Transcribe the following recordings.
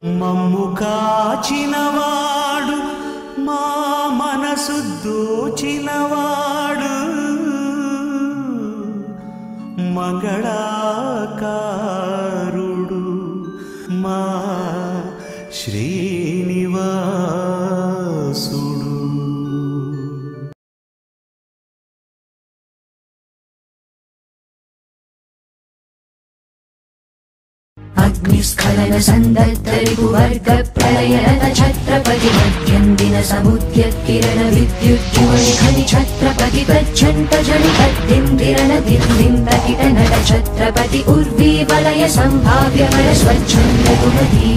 మమ్ము కాచినవాడు మా మనసు దోచినవాడు మంగళాకారుడు మా శ్రీనివాసుడు. अग्निस्खलन संदत्तरिपुवर्ग प्रलयरत छत्रपति मध्यन्दिन समुद्य किरण विद्युज्ज्वलि खनि छत्रपति तज्जन्त जनित दिन्दिरन दिन्दिन्द किट नट छत्रपति उर्वी वलय संभाव्य वर स्वच्छन्द कुमती.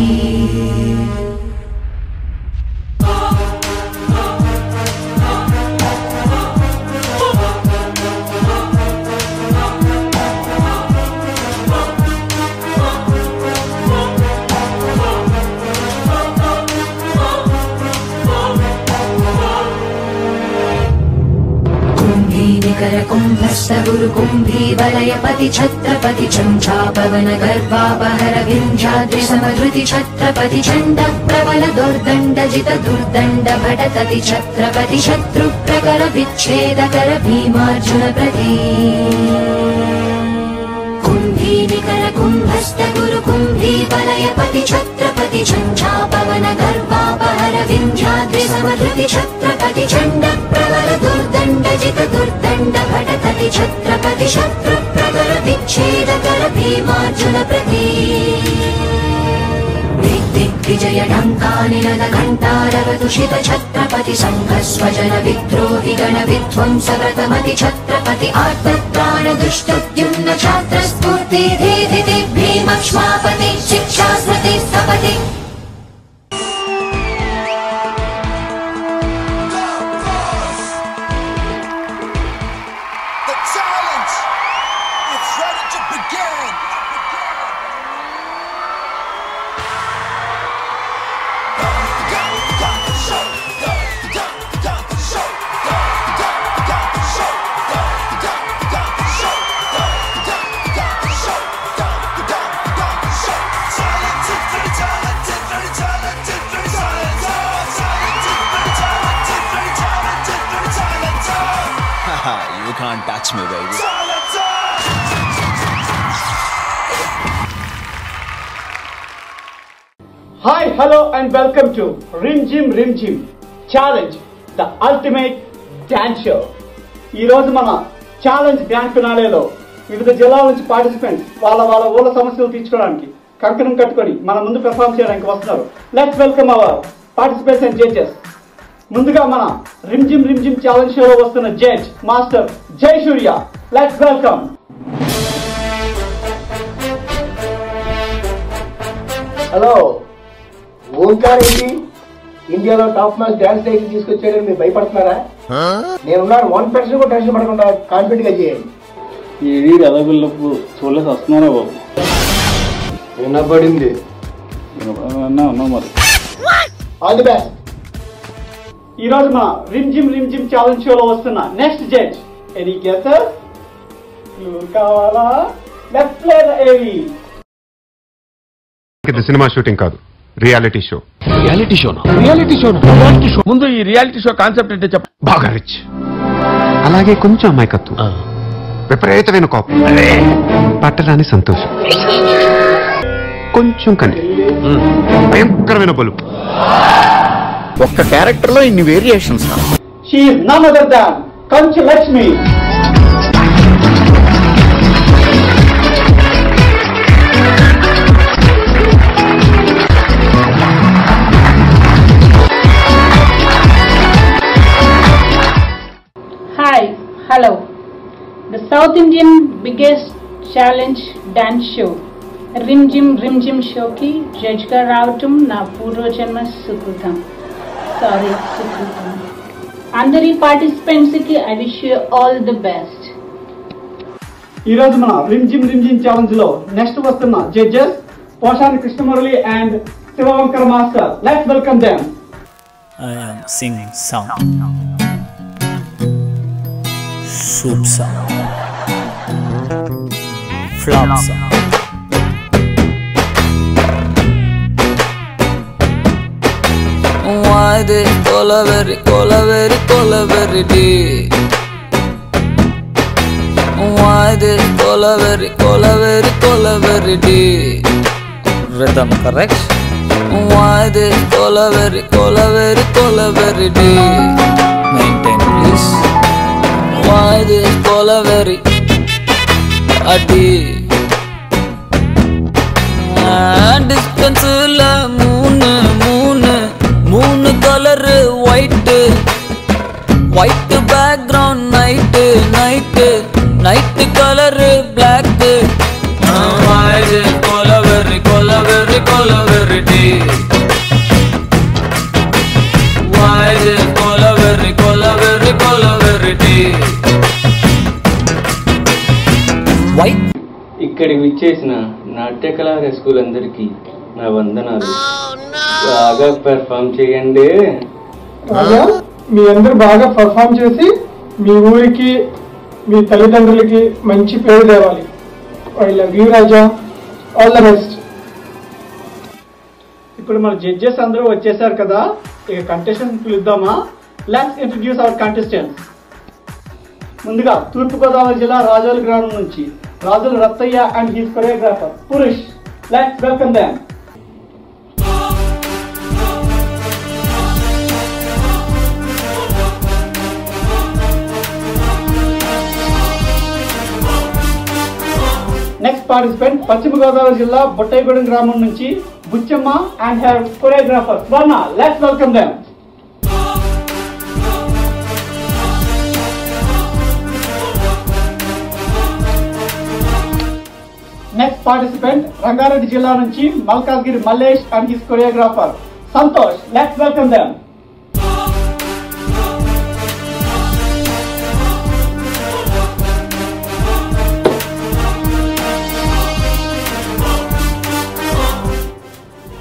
कुंभस्थ गुरु कुंभी वलयपति छत्रपति चंचापवन गर्वापहर विंध्याद्रि समधृति छत्रपति चंड प्रबल दुर्दंड जित दुर्दंड भटकति छत्रपति शत्रु प्रकर विच्छेदकर भीमार्जुन प्रति. कुंभीनिकर कुंभस्थ गुरु कुंभी वलयपति छत्रपति चंचापवन गर्वापहर विंध्याद्रि समधृति छत्रपति चंड प्रबल दुर्दंड जित दुर्दंड भटकति छत्रपति शत्रु प्रकर विच्छेदकर भीमार्जुन प्रति. दिग्विजय डंकानिनद घंटारवतुषित छत्रपति संघ स्वजन विद्रोहि गण विध्वंस व्रतमति छत्रपति आर्तत्राण दुष्टद्युम्न छात्र स्फूर्ति धीधिति भीमक्ष्मापति शिक्षा स्मृति स्थपति. You can't touch me, baby. Hi, hello and welcome to Rim Jim Challenge, the ultimate dance show. ఈ రోజు మన ఛాలెంజ్ గ్రాండ్ ఫినాలేలో వివిధ జిల్లాల నుంచి పార్టిసిపెంట్స్ వాళ్ళ ఊళ్ళ సమస్యలు తీర్చుకోవడానికి కంకణం కట్టుకొని మన ముందు పెర్ఫార్మ్ చేయడానికి వస్తున్నారు. Let's welcome our participants and judges. ముందుగా మన రిమ్ జిమ్ ఛాలెంజ్ షోలో వస్తున్న judge master Jai Surya. Let's welcome. Hello, Omkar ఏంటి ఇండియాలో టాప్ మ్యాచ్ డాన్స్ టైటిల్ తీసుకొచ్చాడని మీరు భయపడుతున్నారా? నేనున్నాను, 1% కూడా టెన్షన్ పడకుండా కాన్ఫిడెంట్ గా చేయండి. ఏది అదగుళ్ళకు చూడలేసి వస్తున్నారా బాబు? వినపడింది. ఉన్నా మరి. All the best. ఈ రోజు మన రిమ్ జిమ్ ఛాలెంజ్ షోలో వస్తున్న నెక్స్ట్ జడ్జ్ ఎనీ గెసెస్? కావాలా? లెట్స్ ప్లే ద ఏవి. ఇది సినిమా షూటింగ్ కాదు, రియాలిటీ షో. రియాలిటీ షో ముందు ఈ రియాలిటీ షో కాన్సెప్ట్ అంటే చెప్ప. బాగా రిచ్, అలాగే కొంచెం అమాయకత్వం, విపరీతమైన కోపం, పట్టరాని సంతోషం, కొంచెం కని, భయంకరమైన బలుపు. ఒక్క క్యారెక్టర్ లో ఇన్ని variations. She is none other than Kanchu Lakshmi. Hi, hello. The South Indian biggest challenge dance show, Rim Jim show ki judge ga raavatam na purva janma sukrutam. Sorry, sukrutam. Andari participants ki I wish you all the best. ఈ రోజు మన Rimjhim challenge లో next వస్తున్న judges Posani Krishnamurali and Shivashankar master. Let's welcome them. I am singing song. Soup song. Flop song. Why this Colaveri, Colaveri, Colaveri D? Why this Colaveri, Colaveri, Colaveri D? Rhythm correct? Why this Colaveri, Colaveri, Colaveri D? Maintain please. Why this Colaveri a D? Distance la moon color white background night color black. Why is it Colaveri, Colaveri, Colaveri D? Why is it Colaveri, Colaveri, Colaveri D? White. ఇక్కడికి విచ్చేసిన నాట్యకళా school అందరికీ నా వందనాలు. బాగా perform చేయండి. రాజా, మీ అందరూ బాగా perform చేసి మీ ఊరికి మీ తల్లిదండ్రులకి మంచి పేరు తేవాలి. I love you Raja. All the best. ఇప్పుడు మన జడ్జెస్ అందరూ వచ్చేసారు కదా, ఇక కంటెస్టెంట్స్ పిలుద్దామా? Let's introduce our contestants. ముందుగా తూర్పుగోదావరి జిల్లా రాజోలు గ్రామం నుంచి Rajula Rattayya and his choreographer Purush. Let's welcome them. Next participant Paschima Godavari జిల్లా బొట్టైగూడెం గ్రామం నుంచి Buchamma and her choreographer Swarna. Let's welcome them. Next participant Rangareddy జిల్లా నుంచి Malkajgiri Mallesh and his choreographer Santosh. Let's welcome them.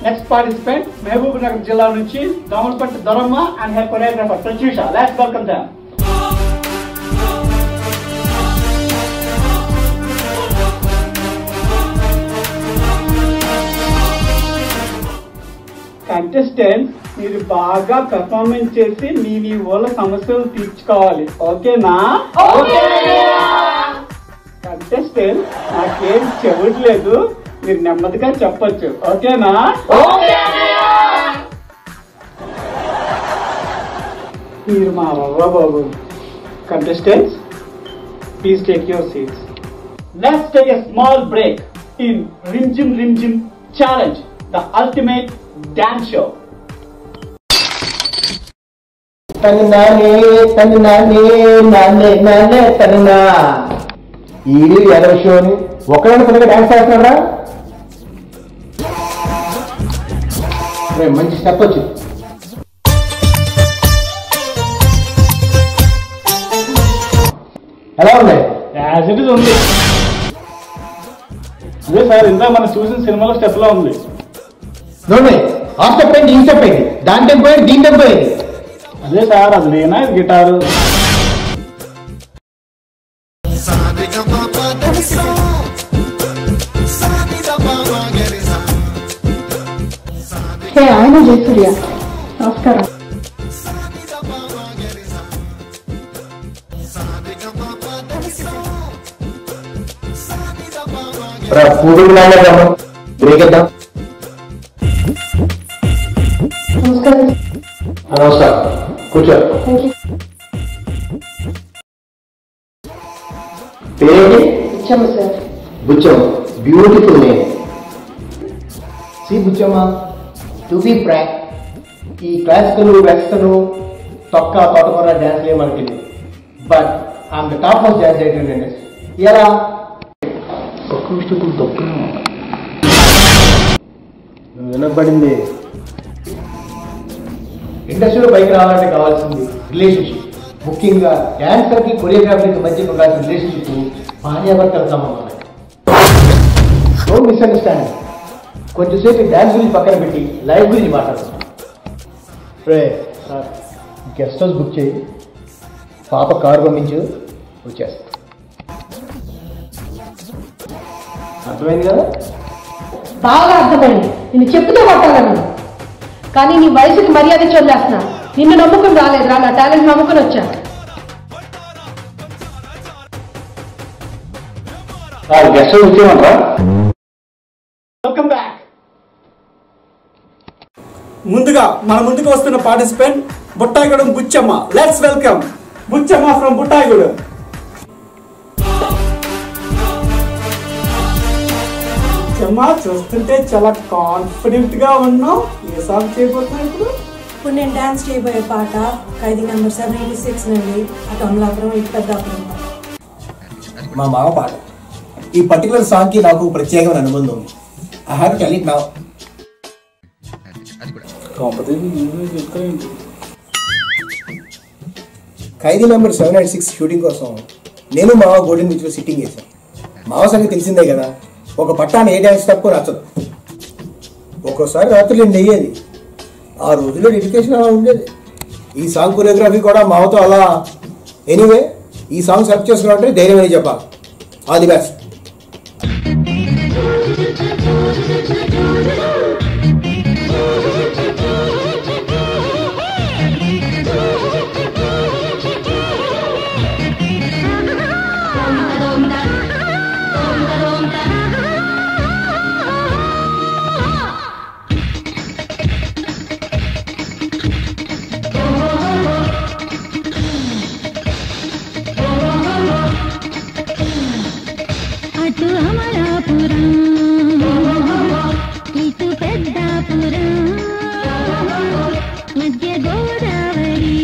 Next participant Mahabub Nagar జిల్లా నుంచి Domalapatti Doramma and her choreographer Pratyusha. Let's welcome them. Contestant, మీరు బాగా performance చేసి మీ ఊళ్ళ సమస్యలు తీర్చుకోవాలి. ఓకేనా? కంటెస్టెంట్, నాకేం చెవట్లేదు, మీరు నెమ్మదిగా చెప్పొచ్చు. ఓకేనా? మీరు మా అవ్వ బాబు. Contestants, please take your seats. Let's take a small break in Rimjhim challenge, the ultimate dance show. ఈ ఎదవ షోని ఒకరైనా కొద్దిగా డాన్స్ చేస్తున్నారా? మంచి స్టెప్ వచ్చింది. ఎలా ఉన్నాయి? యాజ్ ఇట్ ఇస్ ఉంది. అదే సార్, ఇంత మనం చూసిన సినిమాలో స్టెప్ లో ఉంది. చూడండి, ఆ స్టెప్ అయింది, ఈ స్టెప్ అయింది, దాని టెంపో అయింది, దీని టెంపో అయింది. అదే సార్, అది లేనా ఇది గిటారు. ఆయన జయసూర్య, నమస్కారం. బ్రేకేద్దాం. నమస్కారం, కూర్చో. పేరేంటి? Buchamma sir. Buchamma, beautiful name. See Buchamma, to be frank, ఈ క్లాసికల్ వెస్టర్న్ తొక్క తోటకూర డ్యాన్స్ మనకి, but I'm the top of dance industry. ఎలా వినపడింది? ఇండస్ట్రీలో పైకి రావాలంటే కావాల్సింది రిలేషన్షిప్. ముఖ్యంగా డాన్సర్కి కొరియోగ్రాఫర్కి మధ్య ఉండాల్సిన రిలేషన్షిప్ భార్యాభర్తల సంబంధం. No misunderstanding. కొంచెంసేపు డాన్స్ గురించి పక్కన పెట్టి లైఫ్ గురించి మాట్లాడుతున్నాం. గెస్ట్ హౌస్ బుక్ చేయి, పాప కారు పంపించు, వచ్చేస్తా. అర్థమైంది కదా? బాగా అర్థమైంది. నేను చెప్తూ కొట్టాలను, కానీ నీ వయసుకి మర్యాద చొల్లేస్తున్నా. నిన్ను నమ్ముకుని రాలేదురా, నా టాలెంట్ నమ్ముకుని వచ్చా. Welcome back. ముందుగా మన ముందుకు వస్తున్న participant Buttaigudem Buchamma. Let's welcome Buchamma from Buttaigudem. Buchamma, చూస్తుంటే చాలా కాన్ఫిడెంట్ గా ఉన్నావు. ఏ సాంగ్ చేయబోతున్నావు ఇప్పుడు? ఇప్పుడు నేను డాన్స్ చేయబోయే పాట ఖైదీ నెంబర్ 786 నుండి అటు అమలాపురం ఇటు పెద్దాపురం. మా మామ పాట. ఈ పర్టికులర్ సాంగ్ కి నాకు ప్రత్యేకమైన అనుబంధం ఉంది. I have to tell it now. Khaidi number 786 shooting కోసం నేను మావ గోల్డెన్ బీచ్ లో సిట్టింగ్ చేశాను. మావ సంగతి తెలిసిందే కదా, ఒక పట్టాన్ని ఏ డ్యాన్స్ తక్కువ నచ్చదు. ఒక్కోసారి రాత్రులు నేను అయ్యేది. ఆ రోజుల్లో డెడికేషన్ అలా ఉండేది. ఈ సాంగ్ కొరియోగ్రఫీ కూడా మావతో అలా. ఎనీవే, ఈ సాంగ్ సెలెక్ట్ చేసుకున్నట్టే ధైర్యం అని చెప్పాలి. All the best. అటు అమలాపురం ఇటు పెద్దాపురం మధ్య గోదావరి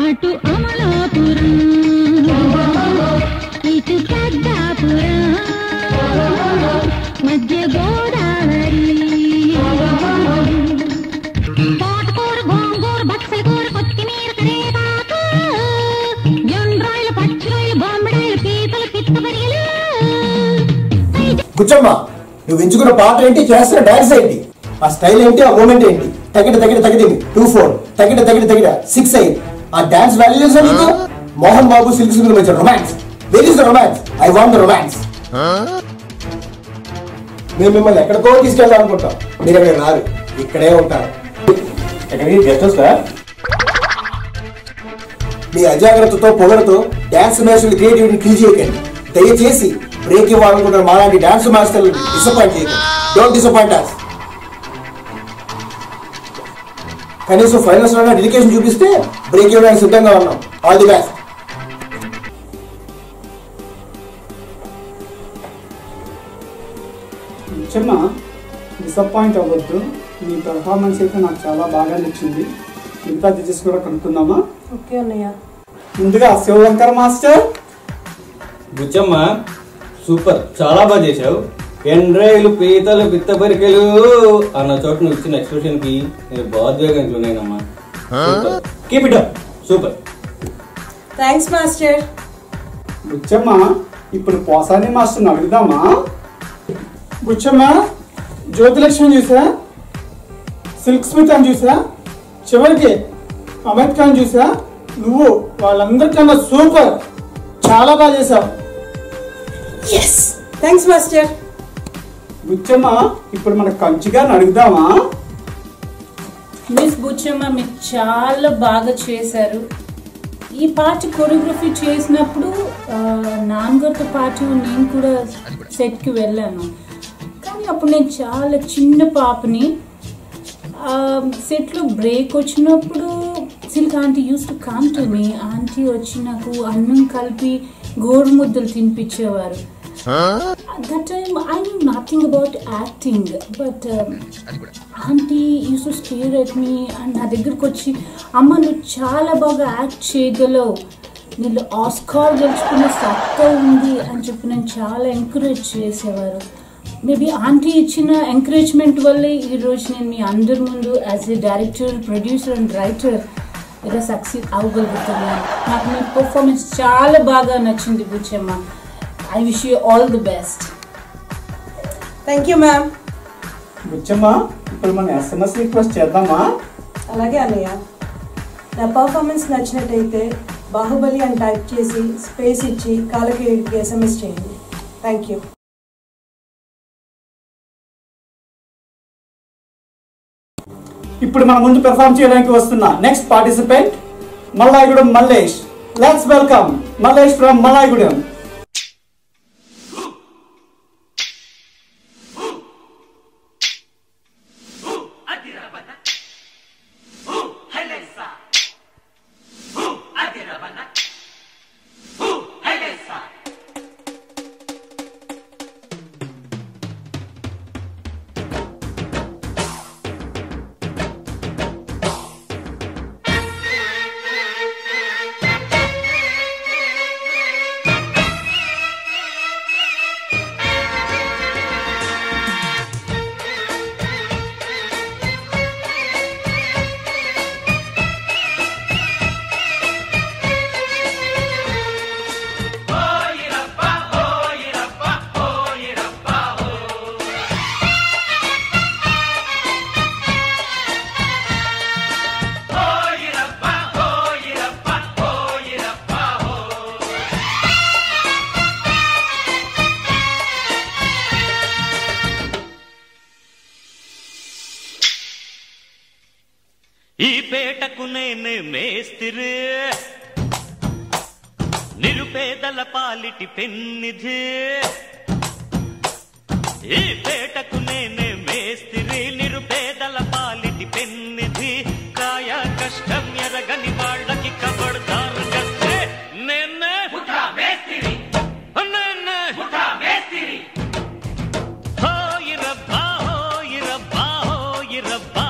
అటు అమలాపురం ఇటు పెద్దాపురం మధ్య గోదావరి బుచ్చమ్మ, నువ్వు ఎంచుకున్న పాట ఏంటి, చేస్తున్న డాన్స్ ఏంటి, ఆ స్టైల్ ఏంటి, ఆ మూమెంట్ ఏంటి? తగిట తగిట తగిటి 2-4 తగిట తగిట తగిట 6-8 ఆ డాన్స్ వాల్యూస్ నీకు? మోహన్ బాబు సిల్క్ స్క్రీన్ వచ్చారు. Romance, where is the romance? I want the romance. మేము మిమ్మల్ని ఎక్కడికో తీసుకెళ్ళాలనుకుంటాం, మీరు అక్కడ రారు, ఇక్కడే ఉంటారు. మీ అజాగ్రత్తతో పొగడుతో డాన్స్ మాస్టర్లు క్రియేటివిటీని కిల్ చేయకండి. దయచేసి బ్రేక్ ఇవ్వాలనుకుంటున్న మాలాంటి డాన్స్ మాస్టర్లు డిసప్పాయింట్ చేయకండి. Don't disappoint us. కనీసం ఫైనల్స్ లో డెడికేషన్ చూపిస్తే బ్రేక్ ఇవ్వడానికి సిద్ధంగా ఉన్నాం. All the best. Buchamma, disappoint అవ్వద్దు. మీ పెర్ఫార్మెన్స్ అయితే నాకు చాలా బాగా నచ్చింది. మిగతా జడ్జెస్ కూడా కనుక్కుందామా? ఓకే అన్నయ్య. ముందుగా శివశంకర్ మాస్టర్. బుచ్చమ్మ, సూపర్, చాలా బాగా చేశావు. ఎండ్రాయిలు పీతలు పిత్తపరికలు అన్న చోట నువ్వు ఇచ్చిన ఎక్స్ప్రెషన్ కి నేను భావోద్వేగానికి లోనైనమ్మా. Keep it up, super. Thanks master. Buchamma, ఇప్పుడు పోసాని మాస్టర్ని అడుగుదామా? బుచ్చమ్మ, జ్యోతిలక్ష్మి చూసా, సిల్క్ స్మిత్ అని చూసా, చివరికి అమిత్ ఖాన్ చూసా. నువ్వు వాళ్ళందరికన్నా సూపర్, చాలా బాగా చేశావు. Yes, thanks master. బుచ్చమ్మ, ఇప్పుడు మన కంచిగారిని అడుగుదామా? మిస్ బుచ్చమ్మ, మీరు చాలా బాగా చేశారు. ఈ పాట కొరియోగ్రఫీ చేసినప్పుడు నాన్నగారితో పాటు నేను కూడా సెట్కి వెళ్ళాను. కానీ అప్పుడు నేను చాలా చిన్న పాపని. సెట్లో బ్రేక్ వచ్చినప్పుడు silk aunty use to come to me. Aunty వచ్చి నాకు అన్నం కలిపి గోరు ముద్దలు తినిపించేవారు. That time I knew nothing about acting, but auntie used to stare at me and నా దగ్గరకు వచ్చి, అమ్మ నువ్వు చాలా బాగా యాక్ట్ చేయగలవు, నీళ్ళు ఆస్కార్ గెలుచుకునే సత్తా ఉంది అని చెప్పి నేను చాలా ఎంకరేజ్ చేసేవారు. మేబీ ఆంటీ ఇచ్చిన ఎంకరేజ్మెంట్ వల్లే ఈరోజు నేను మీ అందరి ముందు as a director, producer and writer ఇలా సక్సెస్ అవ్వగలుగుతున్నాను. నాకు మీ పర్ఫార్మెన్స్ చాలా బాగా నచ్చింది Buchamma. I wish you all the best. Thank you ma'am. Buchamma, ఇప్పుడు మనం SMS రిక్వెస్ట్ చేద్దామా? అలాగే అన్నయ్య. నా పర్ఫార్మెన్స్ నచ్చినట్టయితే బాహుబలి అని టైప్ చేసి స్పేస్ ఇచ్చి కాలకి SMS చేయండి. Thank you. ఇప్పుడు మన ముందు పెర్ఫార్మ్ చేయడానికి వస్తున్న next participant Mallayagudem Mallesh. Let's welcome Mallesh from Mallayagudem. ఈ పేటకు నేనే మేస్తిరి, నిరుపేదల పాలిటి పెన్నిధి. ఈ పేటకు నేనే మేస్తిరి, నిరుపేదల పాలిటి పెన్నిధి. కాయ కష్టం ఎరగని వాళ్ళకి కబడ్దారు గస్తే నేనే మేస్తిరి, నేనే మేస్తిరి. హోయిరబ్బా హోయిరబ్బా హోయిరబ్బా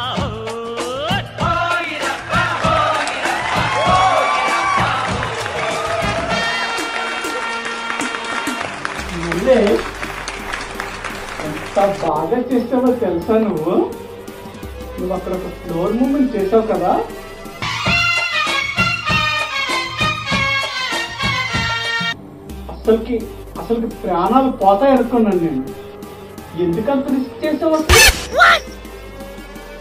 ఎంత బాగా చేసావో తెలుసా నువ్వు అక్కడ ఒక ఫ్లోర్ మూమెంట్ చేసావు కదా. అసలుకి ప్రాణాలు పోతాయి అనుకున్నాను నేను. ఎందుకంత రిస్క్ చేసావు?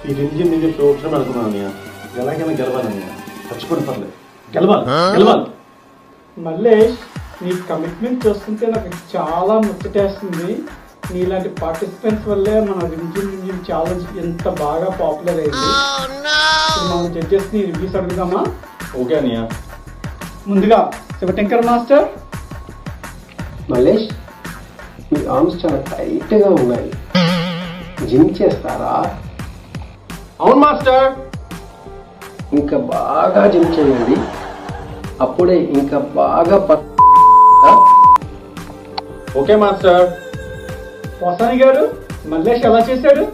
ఈ రింజి మీద షో వచ్చిన అనుకున్నాను. ఎలాగైనా గెలవాలని చచ్చిపోయిన పర్లేదు, గెలవాలి. మల్లేష్, నీ కమిట్మెంట్ చూస్తుంటే నాకు చాలా ముచ్చటేస్తుంది. నీలాంటి పార్టిసిపెంట్స్ వల్లే మన రింజిమ్ ఛాలెంజ్ ఎంత బాగా పాపులర్ అయింది. మనం జడ్జెస్ ని రివ్యూస్ అడుగుదామా? ఓకే అనియా. ముందుగా శివశంకర్ మాస్టర్. మల్లేష్, మీ ఆర్మ్స్ చాలా టైట్ గా ఉన్నాయి, జిమ్ చేస్తారా? అవును మాస్టర్. ఇంకా బాగా జిమ్ చేయండి, అప్పుడే ఇంకా బాగా ఓకే మాస్టర్. పోసాని గారు, మల్లేష్ ఎలా చేశాడు?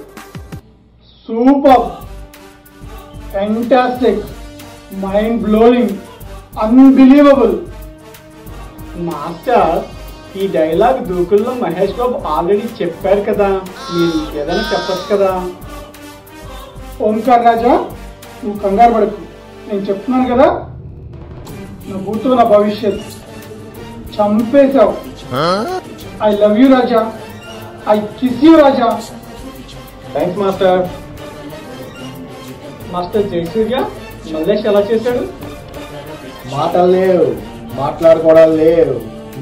Super, fantastic, mind blowing, unbelievable. Master, ఈ డైలాగ్ దూకుల్లో మహేష్ బాబు ఆల్రెడీ చెప్పారు కదా, మీరు ఏదైనా చెప్పచ్చు కదా. ఓంకార్ రాజా, నువ్వు కంగారు పడకు, నేను చెప్తున్నాను కదా. నా భూతో నా భవిష్యత్ చంపేశావు. I love you Raja, I kiss you Raja. Thanks master. Master Jayasurya, Mallesh ఎలా చేశాడు? మాటలు లేవు, మాట్లాడుకోవడాలు లేవు,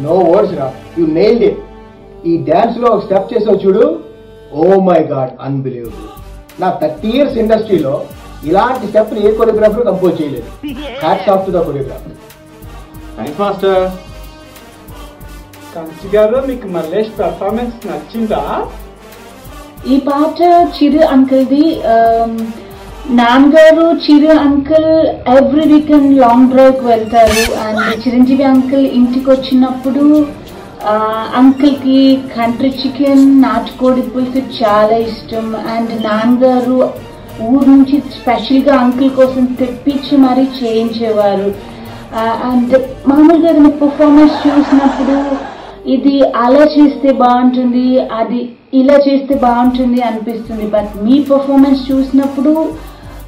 నో వర్డ్స్ రా, యు నెయిల్డ్ ఇట్. ఈ డాన్స్ లో ఒక స్టెప్ చేసావు చూడు, ఓ మై గాడ్, అన్బిలీవబుల్. నా 30 years ఇండస్ట్రీలో ఇలాంటి స్టెప్ ఏ కొరియోగ్రాఫర్ కంపోజ్ చేయలేదు. Hats off to the choreographer. Thanks master. కాంచి గారు, మీకు మల్లేష్ పెర్ఫార్మెన్స్ నచ్చిందా? ఈ పాట చిరు అంకుల్ది. నాన్నగారు Chiru uncle every weekend long drive కి వెళ్తారు. అండ్ చిరంజీవి అంకుల్ ఇంటికి వచ్చినప్పుడు అంకుల్ కి కంట్రీ చికెన్, నాటుకోడి పులుసు చాలా ఇష్టం. అండ్ నాన్నగారు ఊరు నుంచి స్పెషల్ గా అంకుల్ కోసం తెప్పించి మరీ చేయించేవారు. అండ్ మామూలుగా ఏదైనా పర్ఫార్మెన్స్ చూసినప్పుడు ఇది అలా చేస్తే బాగుంటుంది, అది ఇలా చేస్తే బాగుంటుంది అనిపిస్తుంది. బట్ మీ పర్ఫార్మెన్స్ చూసినప్పుడు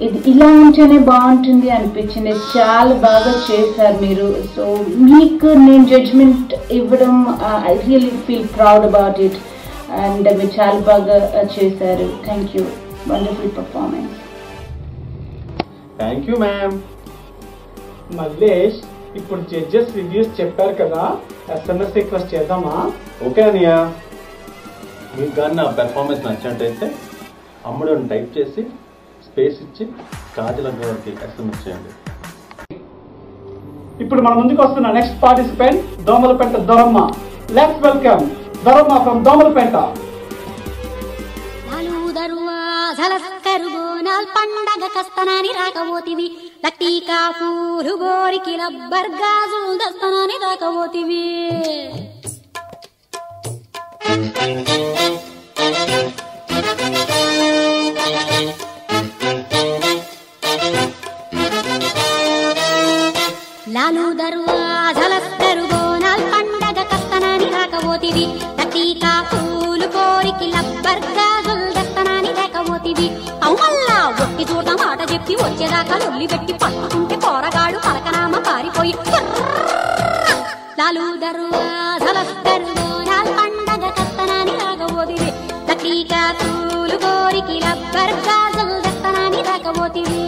ఇది ఇలా ఉంటేనే బాగుంటుంది అనిపించింది. చాలా బాగా చేశారు మీరు. సో మీకు నేను జడ్జ్మెంట్ ఇవ్వడం, I really feel proud about it. And మీరు చాలా బాగా చేశారు. Thank you, wonderful performance. Thank you ma'am. Mallesh, ఇప్పుడు జడ్జెస్ రివ్యూస్ చెప్పారు కదా, SMS రిక్వెస్ట్ చేద్దామా? ఓకే అనియా, మీకు కానీ నా పెర్ఫార్మెన్స్ నచ్చినట్టయితే అమ్ముడు టైప్ చేసి స్పేస్ ఇచ్చి కాజల్ అగ్రవాల్కి SMS చేయండి. ఇప్పుడు మన ముందుకు వస్తున్న next participant Domalapeta Doramma. Let's welcome Doramma from Domalapeta. పండగ కస్తనాని రాకపోతివి, లక్కీకా పూలు గోరికి రబ్బర్ గాజులు దస్తనాని రాకపోతివి. లాలు దర్వాజలస్తరు బోనాల్ పండగ కస్తనాని రాకపోతివి, లక్కీకా పూలు కోరికి రబ్బర్ గాజులు దస్తనాని రాకపోతివి. అవుమల్లా ఒట్టి చోట మాట చెప్పి వచ్చేదాకా లొల్లి పెట్టి పట్టుకుంటే పోరగాడు పలకనామ పారిపోయి. లాలు దర్వాజలస్తరు బోనాల్ పండగ కస్తనాని రాకపోతివి, లక్కీకా పూలు కోరికి రబ్బర్ గాజులు దస్తనాని రాకపోతివి.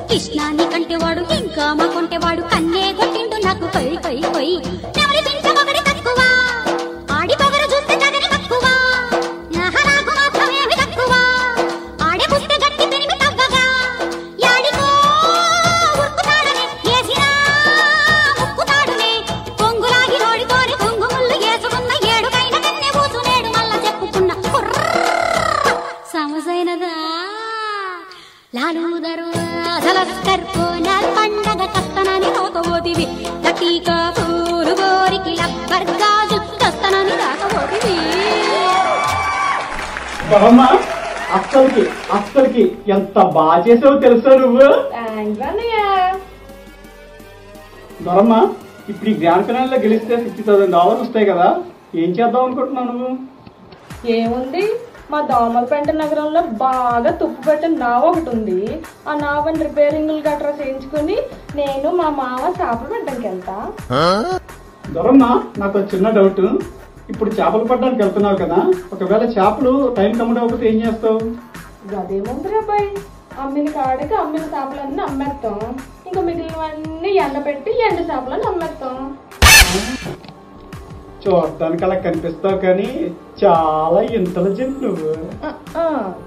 కృష్ణాన్ని కంటేవాడు ఇంకా మా కొంటేవాడు కన్నే కొట్టిండు నాకు పై పై పై. ఎవరి పింఛ ఒకటి తక్కువ, ఆడి పొగరు చూస్తే తగని తక్కువ, నాకు మాత్రమేమి తక్కువ, ఆడే పుస్తే గట్టి పెరిమి తవ్వగా, యాడికో ఉరుకుతాడనే ఏసినా ముక్కుతాడునే, కొంగులాగి నోడితోని కొంగు ముళ్ళు వేసుకున్న ఏడుకైన కన్నే కూసునేడు మళ్ళా చెప్పుకున్న సమసైనదా. లాలు దర్వాజలస్తర్ బోనాల్ పండగ కస్తనాని రాకపోతివి, లక్కీకా పూలు గోరికి రబ్బర్ గాజులు దస్తనాని రాకపోతివి. దొరమ్మ అస్సలకి ఎంత బాగా చేసావో తెలుసా నువ్వు? దొరమ్మ, ఇప్పుడు ఈ గ్రాండ్ ఫినాల్ లో గెలిస్తే $50,000 వస్తాయి కదా, ఏం చేద్దాం అనుకుంటున్నావు నువ్వు? ఏముంది, మా దోమలపేట నగరంలో బాగా తుప్పు పెట్టిన నావ ఒకటి ఉంది. ఆ నావని రిపేరింగ్లు గట్రా చేయించుకుని నేను మా మామ చేపలు పట్టడానికి వెళ్తా. దొరమ్మ, నాకు చిన్న డౌట్. ఇప్పుడు చేపలు పట్టడానికి వెళ్తున్నావు కదా, ఒకవేళ చేపలు టైం కమ్ముడు అవ్వకపోతే ఏం చేస్తావు? అదేముంది అబ్బాయి, అమ్మిన కాడికి అమ్మిన చేపలన్నీ అమ్మేస్తాం, ఇంకా మిగిలినవన్నీ ఎండబెట్టి ఎండు చేపలని అమ్మేస్తాం. చూడటానికి అలా కనిపిస్తావు కానీ చాలా ఇంటెలిజెంట్ నువ్వు.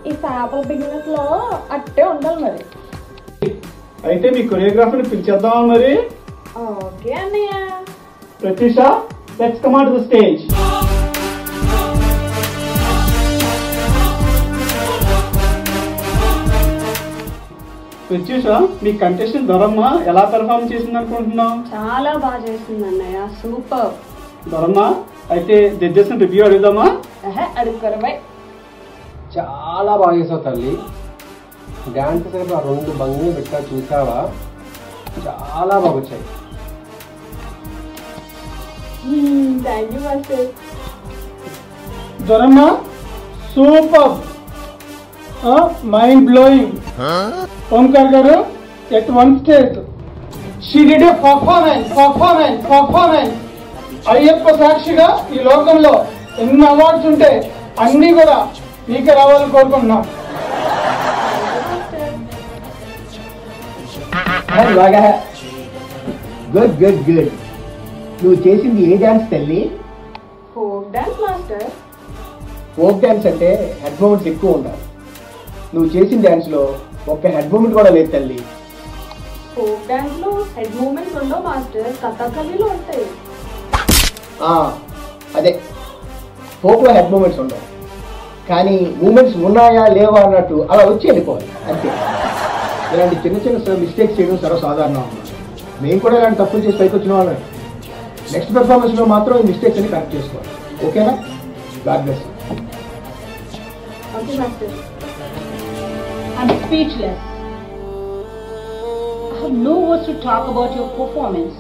ఈ చేపల బిజినెస్ లో అట్టే ఉండాలి మరి. అయితే మీ కొరియోగ్రాఫర్ని పిలిచేద్దామా మరి? ఓకే అన్నయ్య. Pratyusha, let's come on to the stage. Pratyusha, మీ కంటెస్టెంట్ దొరమ్మ ఎలా పెర్ఫార్మ్ చేసింది అనుకుంటున్నావు? చాలా బాగా చేసింది అన్నయ్య, సూపర్. దొరమ్మ, అయితే జడ్జెస్ రివ్యూ అడుగుదామా? అడుగుకోరబాయ్. చాలా బాగా చేసావు తల్లి. డాన్స్ సేపు ఆ 2 భంగిని పెట్టా చూసావా, చాలా బాగా వచ్చాయి. Thank you master. Doramma, super, mind blowing. Omkar గారు, at one stage she did a performance. Ayyappa సాక్షిగా ఈ లోకంలో ఎన్ని అవార్డ్స్ ఉంటే అన్ని కూడా మీకే రావాలని కోరుకుంటున్నాం. గుడ్. నువ్వు చేసింది ఏ డాన్స్ తల్లి? Folk dance master. Folk dance అంటే హెడ్ మూమెంట్స్ ఎక్కువ ఉండాలి. నువ్వు చేసిన డాన్స్ లో ఒక్క హెడ్ మూమెంట్ కూడా లేదు తల్లి. ఫోక్ డాన్స్ లో హెడ్ మూమెంట్స్ ఉండవు మాస్టర్, కథకళిలో ఉంటాయి. అదే ఫోక్ లో హెడ్ మూమెంట్స్ ఉండవు, కానీ మూమెంట్స్ ఉన్నాయా లేవా అన్నట్టు అలా వచ్చి వెళ్ళిపోవాలి అంతే. ఇలాంటి చిన్న మిస్టేక్స్ చేయడం సర్వసాధారణం. మేము కూడా ఇలాంటి తప్పులు చేసి పైకి వచ్చిన వాళ్ళని. నెక్స్ట్ పెర్ఫార్మెన్స్ లో మాత్రం ఈ మిస్టేక్స్ అన్ని కరెక్ట్ చేసుకోవాలి. ఓకేనా? God bless. I'm speechless. have no words to talk about your performance.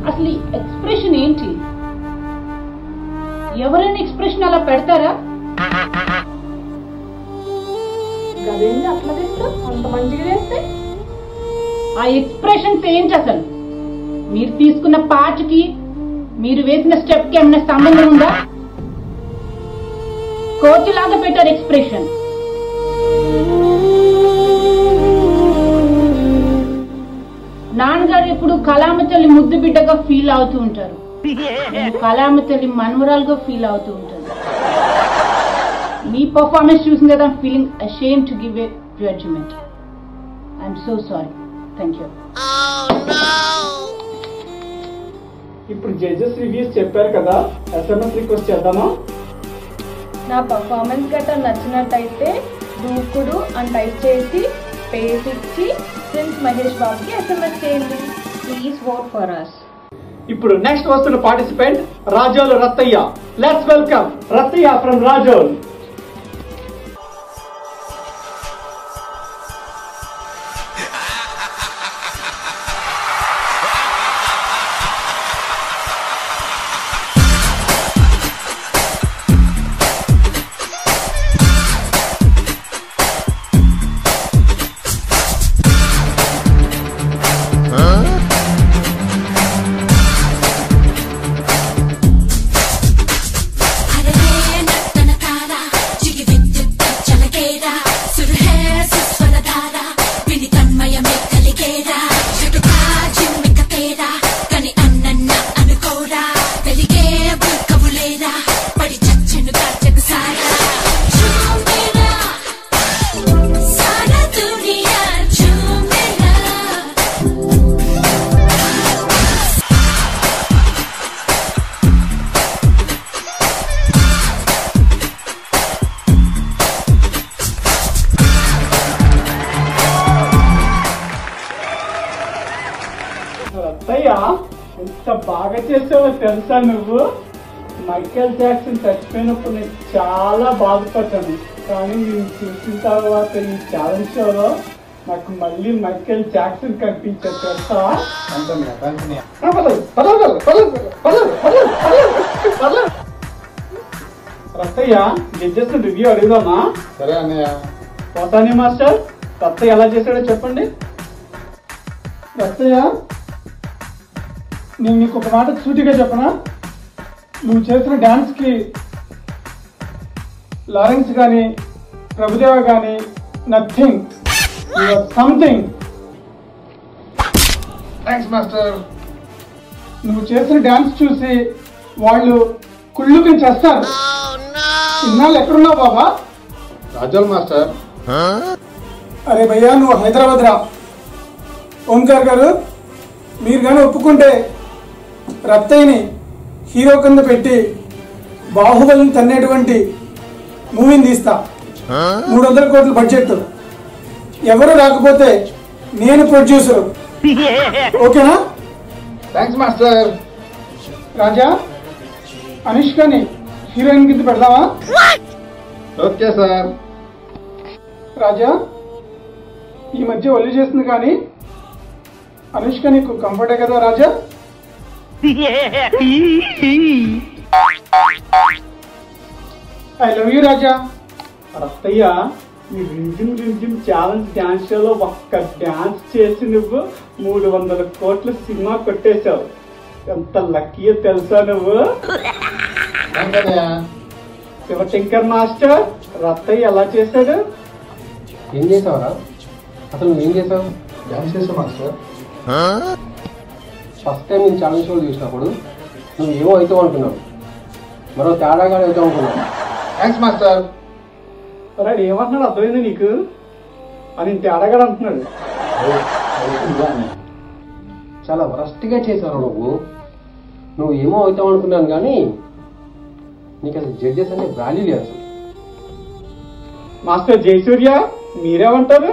అసలు ఎక్స్ప్రెషన్ ఏంటి? ఎవరైనా ఎక్స్ప్రెషన్ అలా పెడతారా? గదేంటి అట్లా తెస్తా అంత మంచిగా చేస్తే? ఆ ఎక్స్ప్రెషన్స్ ఏంటి అసలు? మీరు తీసుకున్న పాటకి మీరు వేసిన స్టెప్ కి ఏమైనా సంబంధం ఉందా? కోతిలాగా పెట్టారు ఎక్స్ప్రెషన్. నాన్నగారు ఎప్పుడు కళామతల్లి ముద్దు బిడ్డగా ఫీల్ అవుతూ ఉంటారు, కళామతల్లి మనవరాలుగా ఫీల్ అవుతూ ఉంటారు. మీ పర్ఫార్మెన్స్ చూసిన కదా feeling ashamed to give a judgement. I'm so sorry. Thank you. ఇప్పుడు జడ్జెస్ రివ్యూస్ చెప్పారు కదా, SMS రిక్వెస్ట్ చేద్దామా? నా పర్ఫార్మెన్స్ గట్రా నచ్చినట్టయితే దూకుడు అని టైప్ చేసి పేస్ ఇచ్చి ప్రిన్స్ మహేష్ బాబుకి SMS చేయండి. Please vote for us. ఇప్పుడు నెక్స్ట్ వస్తున్న participant Rajolu Rattayya. Let's welcome Rattayya from Razole. Rattayya ఎంత బాగా చేసావో తెలుసా నువ్వు? మైకేల్ జాక్సన్ చచ్చిపోయినప్పుడు నేను చాలా బాధపడ్డాను, కానీ నేను చూసిన తర్వాత ఈ ఛాలెంజ్ షోలో నాకు మళ్ళీ మైకేల్ జాక్సన్ కనిపించారు తెలుసా? రత్తయ్య జడ్జెస్ రివ్యూ అడుగుదామా? సరే అన్నయ్య. పోతానే మాస్టర్, రత్తయ్య ఎలా చేశాడో చెప్పండి. రత్తయ్య, నేను నీకు ఒక మాట సూటిగా చెప్పనా? నువ్వు చేసిన డాన్స్కి లారెన్స్ కానీ ప్రభుదేవ కానీ నథింగ్, సంథింగ్. Thanks master. నువ్వు చేసిన డాన్స్ చూసి వాళ్ళు కుళ్ళుకి చేస్తారు. ఇన్నాళ్ళు ఎక్కడున్నావు బాబా? రాజోల్ మాస్టర్. అరే భయ్యా, నువ్వు హైదరాబాద్ రా. ఓంకార్ గారు, మీరు కానీ ఒప్పుకుంటే రత్తయ్యని హీరో కింద పెట్టి బాహుబలిని తన్నేటువంటి మూవీని తీస్తా. 300 కోట్ల బడ్జెట్. ఎవరు రాకపోతే నేను ప్రొడ్యూసరు. ఓకేనా? Thanks master. రాజా, అనుష్కని హీరోయిన్ కింద పెడదామా? Okay sir. రాజా, ఈ మధ్య ఒళ్ళు చేస్తుంది కానీ అనుష్క నీకు కంఫర్టే కదా రాజా? ఐ లవ్ యూ రాజా. రత్తయ్య, ఈ రింజిమ్ రింజిమ్ ఛాలెంజ్ డాన్స్ షోలో ఒక్క డాన్స్ చేసి నువ్వు 300 కోట్ల సినిమా కొట్టేశావు. ఎంత లక్కీయో తెలుసా నువ్వు? శివశంకర్ మాస్టర్, రత్తయ్య ఎలా చేశాడు? ఏం చేసావరా? అసలు నువ్వేం చేసావు? డాన్స్ చేసావు మాస్టర్. ఫస్ట్ టైం నేను ఛాలెంజ్ షోలు చూసినప్పుడు నువ్వు ఏమో అవుతావు అనుకున్నావు, మరో తేడాగా అవుతావు అనుకున్నావు. Thanks master. అరే ఏమంటున్నాడు అర్థమైంది నీకు? అని తేడాగా అంటున్నాడు. చాలా వరస్ట్గా చేశావు నువ్వు ఏమో అవుతావు అనుకున్నాను, కానీ నీకు అసలు జడ్జెస్ అంటే వాల్యూ లేదు అసలు. మాస్టర్ జయసూర్య, మీరేమంటారు?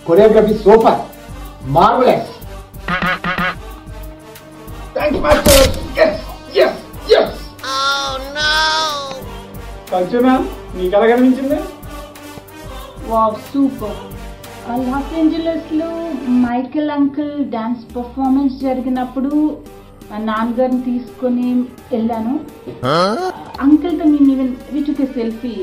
Choreography super, marvellous. Thanks master. yes yes yes. కంచు మ్యామ్, మీకు ఎలా కనిపించింది? Wow super. లాస్ ఏంజలస్లో మైకేల్ అంకుల్ డ్యాన్స్ పర్ఫార్మెన్స్ జరిగినప్పుడు నాన్నగారిని తీసుకొని వెళ్ళాను. అంకుల్తో మేము even took a selfie.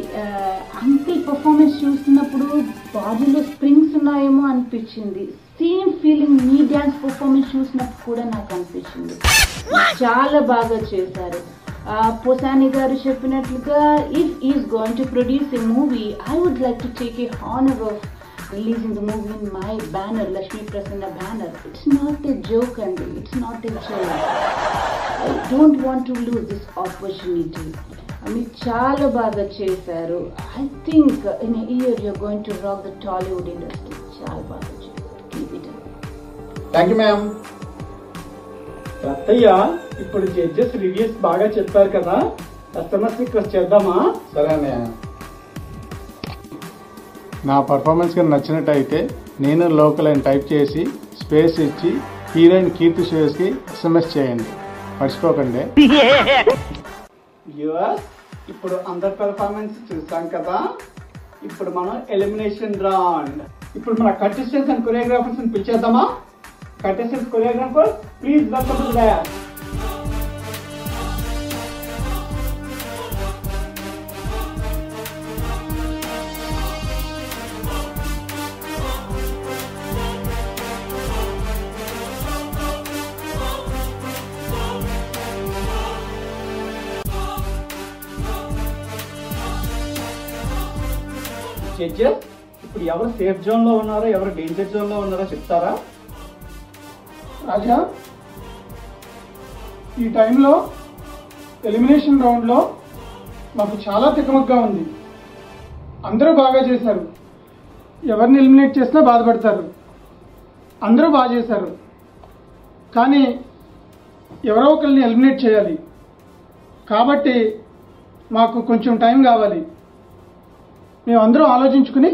Uncle performance చూస్తున్నప్పుడు బాడీలో స్ప్రింగ్స్ ఉన్నాయేమో అనిపించింది. సేమ్ ఫీలింగ్ మీ డ్యాన్స్ పర్ఫార్మెన్స్ చూసినప్పుడు కూడా నాకు అనిపించింది. చాలా బాగా చేశారు. పోసాని గారు చెప్పినట్లుగా if is going to produce a movie, I would like to take a honour of releasing the movie in my banner, Lakshmi Prasanna banner. It's not a joke, Andy. It's not a joke. I don't want to lose this opportunity. మీరు చాలా బాగా చేశారు. I think in a year you're going to rock the Tollywood industry. చాలా బాగా చేశారు. Keep it up. Thank you, ma'am. Rattaiah, ఇప్పుడు judges reviews బాగా చెప్పారు కదా, కస్టమర్స్ రిక్వెస్ట్ చేద్దామా? సరే అన్నయ్య. నా పర్ఫార్మెన్స్ కానీ నచ్చినట్టయితే నేను లోకల్ అని టైప్ చేసి స్పేస్ ఇచ్చి హీరోయిన్ కీర్తి సురేష్కి SMS చేయండి, మర్చిపోకండి. వ్యూవర్స్, ఇప్పుడు అందరి పెర్ఫార్మెన్స్ చూసాం కదా, ఇప్పుడు మనం ఎలిమినేషన్ రౌండ్. ఇప్పుడు మన కంటెస్టెంట్స్ అండ్ కొరియోగ్రాఫర్స్ పిలిచేద్దామా? Contestants, choreographer, please welcome to the dais. Judges, ఇప్పుడు ఎవరు సేఫ్ జోన్ లో ఉన్నారో ఎవరు డేంజర్ జోన్ లో ఉన్నారో చెప్తారా? రాజా, ఈ టైంలో ఎలిమినేషన్ రౌండ్లో మాకు చాలా తికమగ్గా ఉంది. అందరూ బాగా చేశారు. ఎవరిని ఎలిమినేట్ చేసినా బాధపడతారు. అందరూ బాగా చేశారు, కానీ ఎవరో ఒకరిని ఎలిమినేట్ చేయాలి. కాబట్టి మాకు కొంచెం టైం కావాలి. మేము అందరూ ఆలోచించుకుని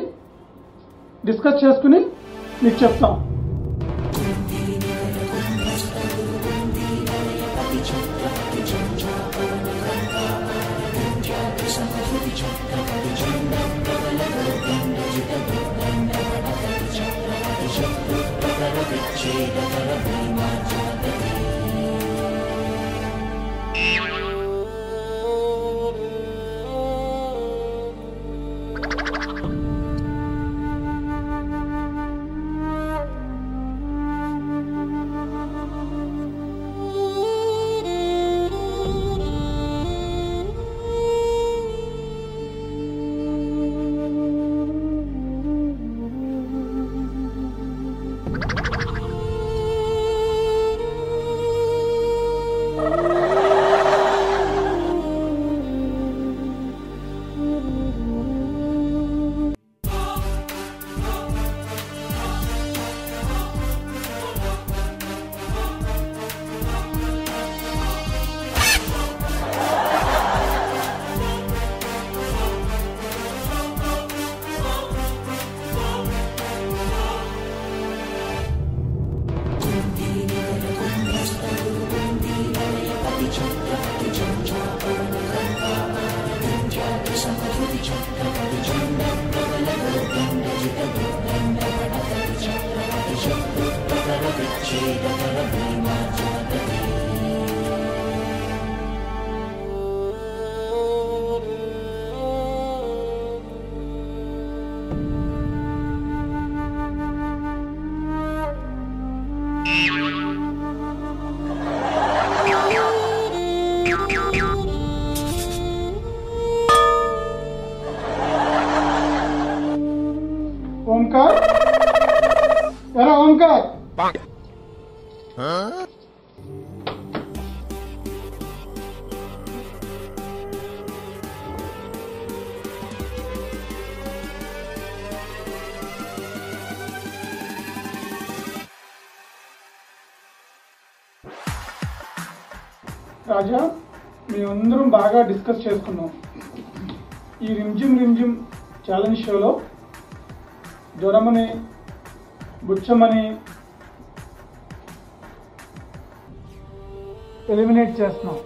డిస్కస్ చేసుకుని మీకు చెప్తాం. ఓంకార్, ఎలా ఓంకార్? రాజా, మేమందరం బాగా డిస్కస్ చేసుకున్నాం. ఈ రిమ్జిమ్ ఛాలెంజ్ షోలో జ్వరమని, బుచ్చమని ఎలిమినేట్ చేస్తున్నాం.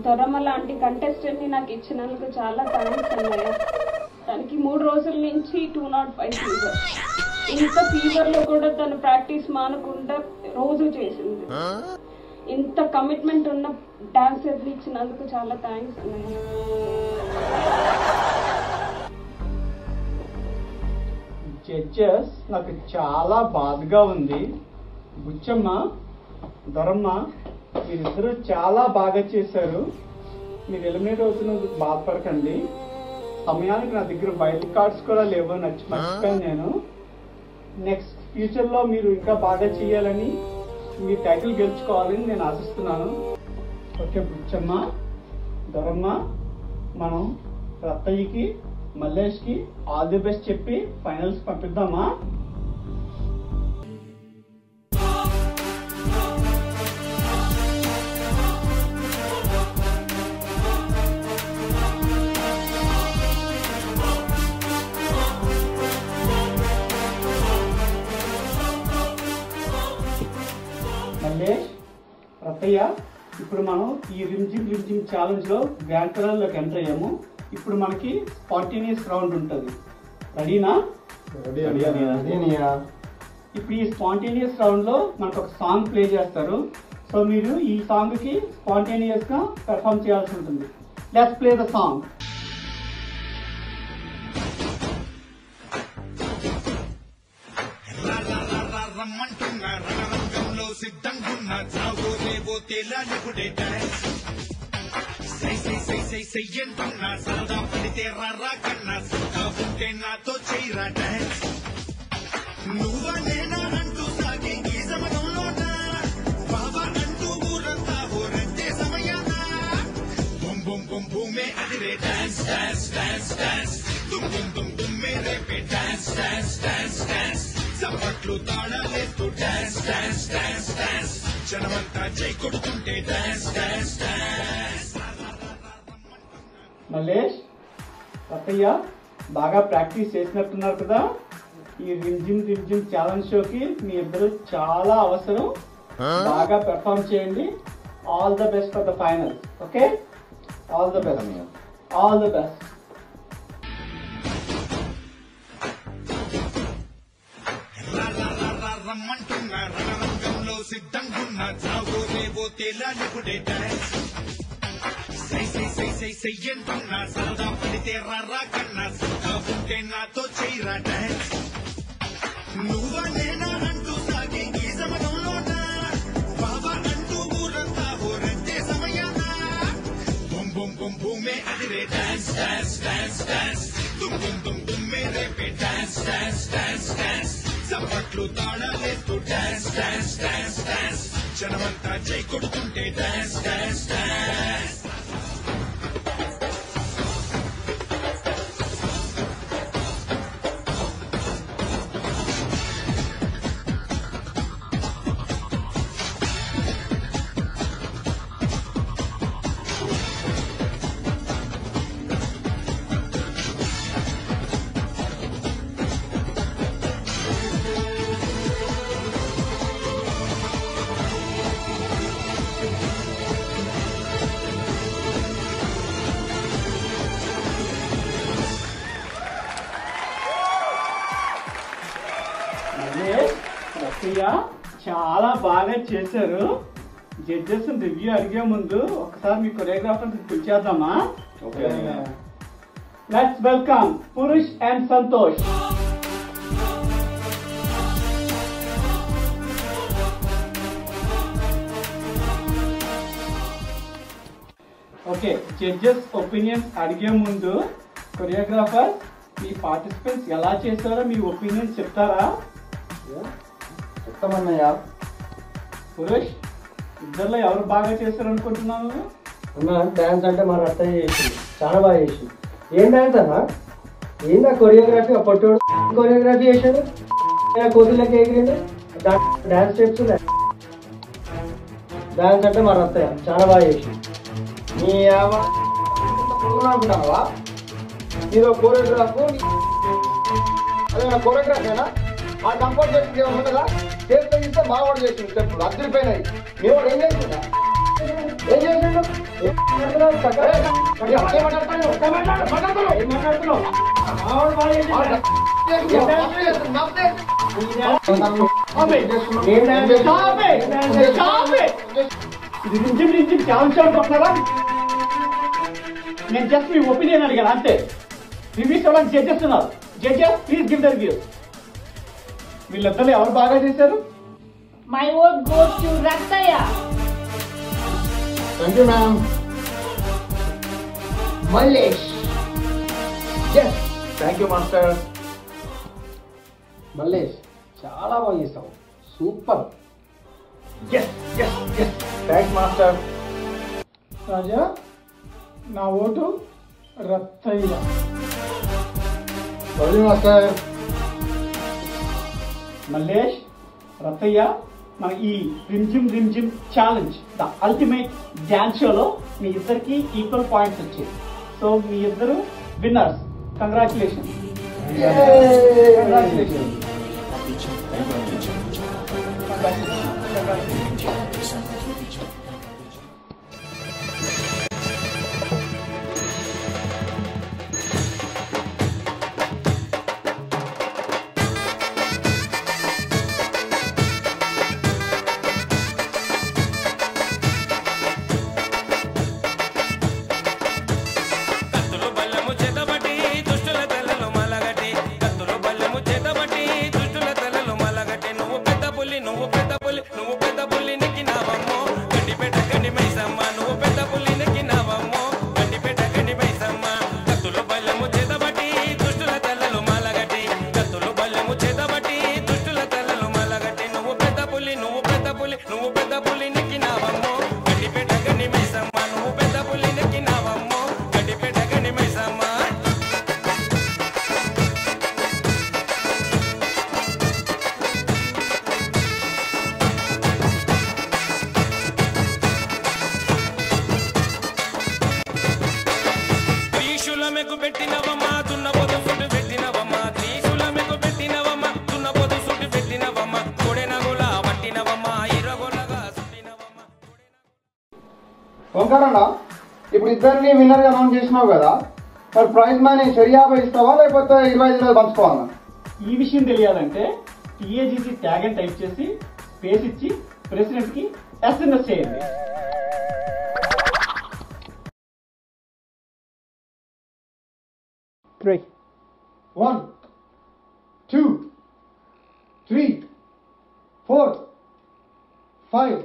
దొరమ్మ లాంటి కంటెస్టెంట్ ని నాకు ఇచ్చినందుకు చాలా థ్యాంక్స్ అన్నయ్య. దానికి 3 రోజుల నుంచి 205 ఫీవర్. ఇంత ఫీవర్ లో కూడా తను ప్రాక్టీస్ మానకుండా రోజు చేసింది. ఇంత కమిట్మెంట్ ఉన్న డాన్సర్ ఇచ్చినందుకు చాలా థ్యాంక్స్ అన్నయ్య. జడ్జెస్ నాకు చాలా బాధగా ఉంది. బుచ్చమ్మ, దొరమ్మ, మీరిద్దరూ చాలా బాగా చేశారు. మీరు ఎలిమినేట్ అవుతున్నందుకు బాధపడకండి. సమయానికి నా దగ్గర వైల్డ్ కార్డ్స్ కూడా లేవు, మర్చిపోయాను నేను. నెక్స్ట్ ఫ్యూచర్లో మీరు ఇంకా బాగా చేయాలని, మీ టైటిల్ గెలుచుకోవాలని నేను ఆశిస్తున్నాను. ఓకే బుచ్చమ్మ, దొరమ్మ, మనం రత్తయ్యకి, మల్లేష్కి ఆల్ ది బెస్ట్ చెప్పి ఫైనల్స్ పంపిద్దామా? మల్లేష్, రత్తయ్య, ఇప్పుడు మనం ఈ రిమ్జిమ్ ఛాలెంజ్ లో గ్రాండ్ ఫినాల్ లోకి ఎంటర్ అయ్యాము. ఇప్పుడు మనకి స్పాంటేనియస్ రౌండ్ ఉంటుంది. రెడీనా? ఇప్పుడు ఈ స్పాంటేనియస్ రౌండ్ లో మనకు ఒక సాంగ్ ప్లే చేస్తారు. సో మీరు ఈ సాంగ్ కి స్పాంటేనియస్ గా పెర్ఫార్మ్ చేయాల్సి ఉంటుంది. Let's play the song. సిద్ధంగున్న చావో రేవో తేలానికుడే డాన్స్ చెయ్యంటున్నా సరదా పడితే రారా కన్నా సరదా ఉంటే నాతో చెయ్యరా డాన్స్ నువ్వా నేనా అంటూ సాగే ఈ సమయంలోనా బాబా అంటూ ఊరంతా హోరంటే సమయాన బొమ్ బొమ్ బొమ్ భూమే అదిరే డాన్స్ డాన్స్ డాన్స్ డాన్స్ దుమ్ దుమ్ దుమ్ దుమ్మే రేపే డాన్స్ డాన్స్ డాన్స్ డాన్స్ చప్పట్లు తాళాలేస్తూ డాన్స్ డాన్స్ డాన్స్ డాన్స్ జనమంతా జై కొడుతుంటే dance dance dance. Mallesh, Rattaiah బాగా ప్రాక్టీస్ చేసినట్టున్నారు కదా. ఈ రిమ్జిమ్ ఛాలెంజ్ షోకి మీ ఇద్దరు చాలా అవసరం. బాగా పెర్ఫార్మ్ చేయండి. All the best for the final. Okay, all the best, all the best. రమ్మంటున్నా రణరంగంలో సిద్ధంగున్న చావో రేవో తేలానికుడే డాన్స్ చెయ్యంటున్నా సరదా పడితే రారా కన్నా సరదా ఉంటే నాతో చెయ్యరా డాన్స్ నువ్వా నేనా అంటూ సాగే ఈ సమయంలోనా బాబా అంటూ ఊరంతా హోరంటే సమయాన బొమ్ బొమ్ బొమ్ భూమే అదిరే డాన్స్ డాన్స్ డాన్స్ డాన్స్ దుమ్ దుమ్ దుమ్ దుమ్మే రేపే డాన్స్ డాన్స్ డాన్స్ డాన్స్ చప్పట్లు తాళాలేస్తూ డాన్స్ డాన్స్ డాన్స్ డాన్స్ జనమంతా జై కొడుతుంటే డాన్స్ డాన్స్ డాన్స్. చాలా బాగా చేశారు. జడ్జెస్ రివ్యూ అడిగే ముందు ఒకసారి మీ కొరియోగ్రాఫర్ పిలిచేద్దామా? Let's welcome Purush and Santosh. Okay, judges opinions అడిగే ముందు కొరియోగ్రాఫర్ మీ పార్టిసిపెంట్స్ ఎలా చేశారో మీ ఒపీనియన్స్ చెప్తారా? చెప్తామన్నయ్య. పురుష్, ఇద్దరులో ఎవరు బాగా చేశారు అనుకుంటున్నాను? అన్న, డాన్స్ అంటే మా రత్తయ్య చేసింది, చాలా బాగా చేసింది. ఏం డాన్స్ అన్నా? ఏందా కొరియోగ్రఫీ? ఆ పొట్టోడు కొరియోగ్రఫీ చేశాడు, కోతులకి ఎగిరింది, డాన్స్ స్టెప్స్. డాన్స్ అంటే మా రత్తయ్య చాలా బాగా చేసింది. నీ అనుకుంటావా? నీదో కోరియోగ్రాఫ్, అదే నా కోరియోగ్రాఫేనా? ఆ కంఫర్ట్ చేసింది ఏమన్నా చేస్తే ఇస్తే మావాడు చేసింది స్టెప్పులు అద్దరిపోయినాయి. మీవాడు ఏం చేసిందా? ఏం చేసిండు? నేను జస్ట్ మీ ఒపీనియన్ అడిగాను అంతే. రివ్యూస్ ఇవ్వడానికి జడ్జెస్ ఉన్నారు. Judges please give the reviews. వీళ్ళిద్దరు ఎవరు బాగా చేశారు? My vote goes to Rattayya. Thank you ma'am. Mallesh. Yes thank you master. Mallesh చాలా బాగా చేస్తావు, super. Yes yes yes thanks master. Raja నా vote Rattayya. Sorry master. Mallesh, Rattayya, మన ఈ Rimjhim Rimjhim challenge the ultimate dance షోలో మీ ఇద్దరికి ఈక్వల్ పాయింట్స్ వచ్చాయి. సో మీ ఇద్దరు విన్నర్స్. కంగ్రాచులేషన్. ఓంకారన్న, ఇప్పుడు ఇద్దరిని విన్నర్ గా అనౌన్స్ చేసినావు కదా, మరి ప్రైజ్ మనీ షరియాబై ఇస్తావా లేకపోతే 25 పంచుకోవాలా? ఈ విషయం తెలియాలంటే టీఏజీసీ ట్యాగ్ అని టైప్ చేసి స్పేస్ ఇచ్చి ప్రెసిడెంట్ కి ఎస్ఎంఎస్ చేయండి. Three. 1, 2, 3, 4, 5.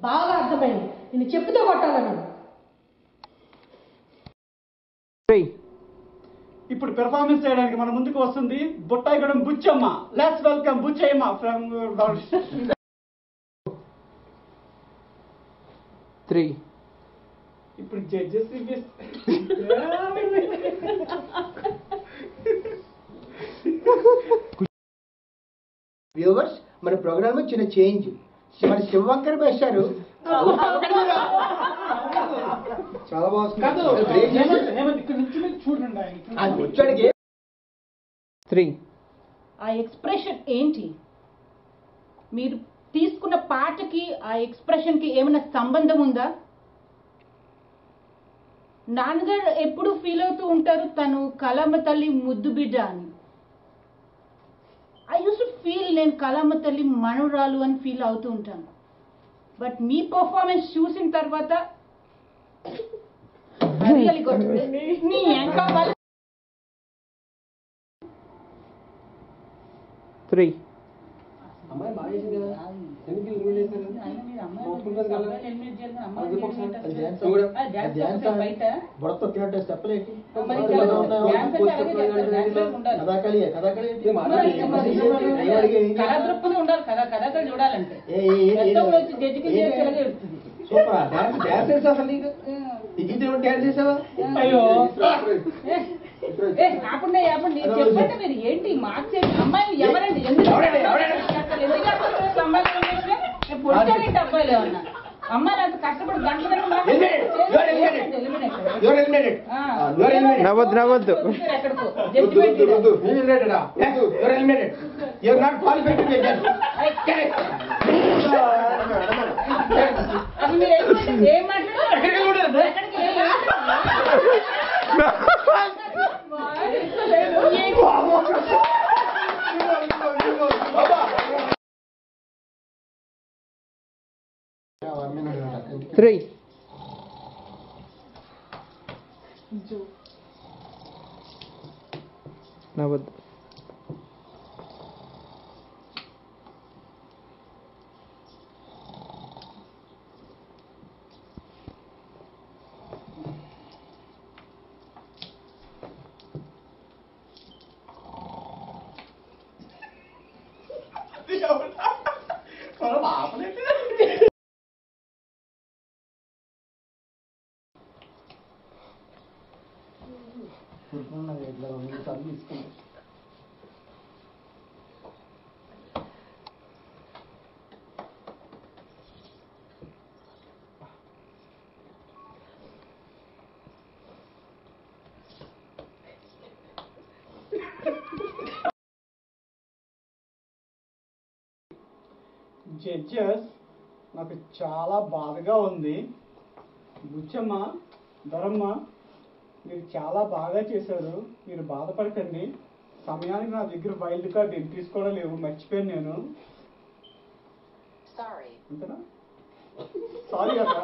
బాగా అర్థమైంది. నేను చెప్పుతో కొట్టాలను. ఇప్పుడు పెర్ఫార్మెన్స్ చేయడానికి మన ముందుకు వస్తుంది Buttayagudem Buchamma. Let's welcome Bucchayyamma from 3. ఇప్పుడు జడ్జెస్ వ్యూవర్స్, మన ప్రోగ్రామ్ చిన్న చేంజ్. మన శివంకర్ వేశారు, చాలా బాగుంది. 3. ఆ ఎక్స్ప్రెషన్ ఏంటి? మీరు తీసుకున్న పాటకి ఆ ఎక్స్ప్రెషన్ కి ఏమైనా సంబంధం ఉందా? నాన్నగారు ఎప్పుడు ఫీల్ అవుతూ ఉంటారు తను కళమ్మ తల్లి ముద్దు బిడ్డ అని. ఐ యూస్ టు ఫీల్ నేను కళమ్మ తల్లి మనవరాలు అని ఫీల్ అవుతూ ఉంటాను. బట్ మీ పర్ఫార్మెన్స్ చూసిన తర్వాత నీ ఇంకా 3. కళాదృక్పథం ఉండాలి కదా, కథాకళి చూడాలంటే. సూపర్ డాన్స్ డాన్స్ చేసా అసలు నీకు ఈ గీత ఏమో డాన్స్ చేసావా అయ్యో ఆపండి చెప్పండి మీరు ఏంటి మార్చే అమ్మాయిలు ఎవరండి ఎందుకు పొడిచారంటే అబ్బాయిలు ఏమన్నా అమ్మాయిలు అంత కష్టపడి గంటలు నవ్వద్దు నవ్వద్దు ఏం మాట్లాడారు 3 నవ్వద్దు జడ్జెస్ నాకు చాలా బాధగా ఉంది. బుచ్చమ్మ, ధరమ్మ, మీరు చాలా బాగా చేశారు. మీరు బాధపడకండి. సమయానికి నా దగ్గర వైల్డ్ కార్డ్ ఎంట్రీస్ కూడా లేవు, మర్చిపోయాను నేను. అంతేనా? సారీ కదా.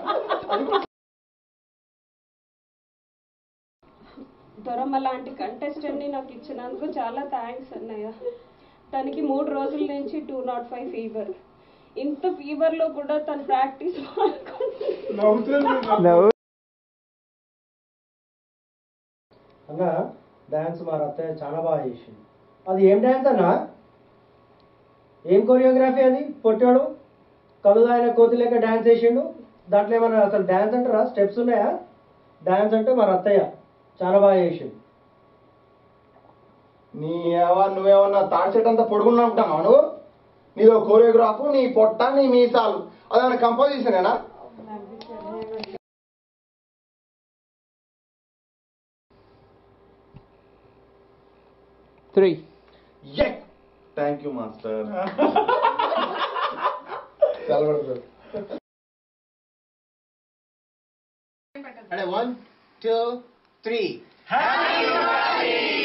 దొరమ్మ లాంటి కంటెస్టెంట్ని నాకు ఇచ్చినందుకు చాలా థ్యాంక్స్ అన్నయ్య. తనకి 3 రోజుల నుంచి 205 ఫీవర్. ఇంత ఫీవర్లో కూడా తన ప్రాక్టీస్ అన్న డాన్స్ మా రత్తయ్య చాలా బాగా చేసింది. అది ఏం డాన్స్ అన్నా? ఏం కొరియోగ్రఫీ అది? పొట్టాడు కలుదా ఆయన కోతి లేక డాన్స్ చేసిండు. దాంట్లో ఏమన్నా అసలు డాన్స్ అంటారా? స్టెప్స్ ఉన్నాయా? డాన్స్ అంటే మా రత్తయ్య చాలా బాగా చేసిండు. నువ్వేమన్నా తాడిచెట్టు అంతా పొడుగున్నా ఉంటాను నువ్వు. నీదో కోరియోగ్రాఫ్, నీ పొట్ట, నీ మీసాలు, అదన్నా కంపోజిషనేనా? Thank you master. అడే 1 2 3 హ్యాపీ